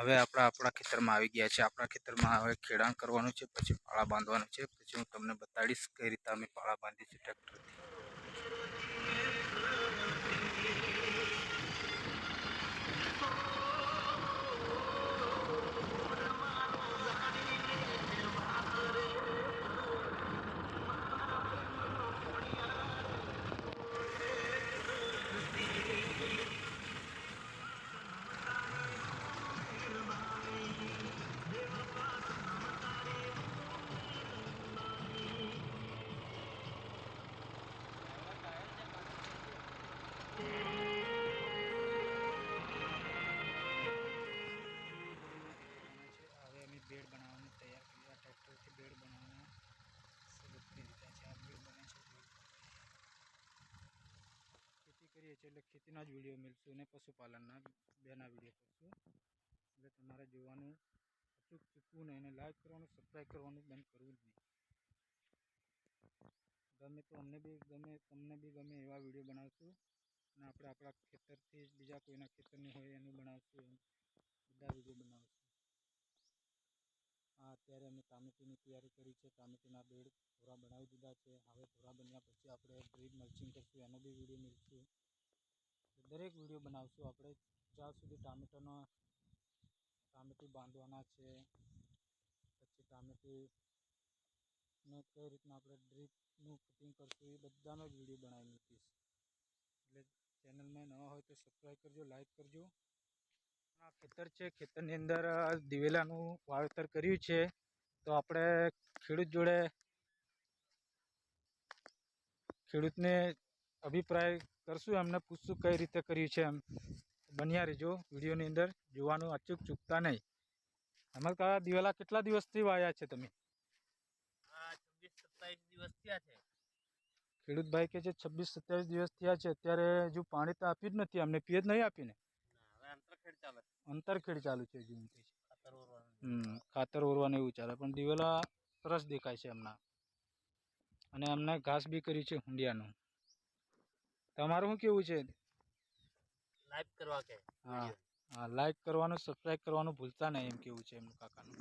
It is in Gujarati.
હવે આપણા ખેતરમાં આવી ગયા છે। આપણા ખેતરમાં હવે ખેડાણ કરવાનું છે, પછી પાળા બાંધવાનું છે। પછી હું તમને બતાડીશ કઈ રીતે અમે પાળા બાંધીશું ટ્રેક્ટરથી। હવે અમે બેડ બનાવવાનું તૈયાર કર્યા। ટ્રેક્ટરથી બેડ બનાવવાના શરૂ કરી દીધા છે। આ બેડ બને છે। ખેતી કરીએ છીએ એટલે ખેતીના જ વિડીયો મળશું અને પશુપાલનના બેના વિડીયો કરશું। એટલે તમારે જોવાનું અચૂક ચૂકવું નહીં, અને લાઈક કરવાનું, સબસ્ક્રાઈબ કરવાનું બંધ કરવું જ નહીં। ગમે તો અમને બી ગમે, તમને બી ગમે એવા વિડીયો બનાવશું, અને આપણે આપણા ખેતરથી જ બીજા કોઈના ખેતરની હોય એનું બનાવશું, બધા વિડીયો બનાવશું। હા, અત્યારે અમે ટામેટીની તૈયારી કરી છે। ટામેટીના બેડ થોડા બનાવી દીધા છે। હવે થોડા બન્યા પછી આપણે ડ્રીપ મલ્ચિંગ કરશું, એનો બી વિડીયો મળશું। દરેક વિડીયો બનાવશું આપણે, જ્યાં સુધી ટામેટી બાંધવાના છે, પછી ટામેટીને કઈ રીતના આપણે ડ્રીપનું ફિટિંગ કરશું એ બધાનો જ વિડીયો બનાવી મૂકીશ। એટલે ચેનલમાં નવા હોય તો સબસ્ક્રાઈબ કરજો, લાઈક કરજો। આ ખેતર છે, ખેતરની અંદર દિવેલાનું વાવેતર કર્યું છે। તો આપણે ખેડૂતને અભિપ્રાય કરશું, એમને પૂછશું કઈ રીતે કર્યું છે। એમ બન્યા રહેજો વિડીયોની અંદર, જોવાનું અચૂક ચૂકતા નહીં। અમર કાકા, દિવેલા કેટલા દિવસથી વાયા છે તમે? 26-27 દિવસ થયા છે। ખેડૂત ભાઈ કે છે 26-27 દિવસ થયા છે। અત્યારે હજુ પાણી તો આપ્યું જ નથી, અમને પિયત નહીં આપીને? અંતરખેડ ચાલુ છે હજુ, ખાતર ઓરવાનું એવું ચાલે, પણ દિવેલા સરસ દેખાય છે એમના, અને એમને ઘાસ બી કર્યું છે હુંડિયાનું। તમારું શું કેવું છે? લાઈક કરવા કે? હા, લાઈક કરવાનું, સબસ્ક્રાઈબ કરવાનું ભૂલતા નહીં, એમ કેવું છે એમનું કાકાનું।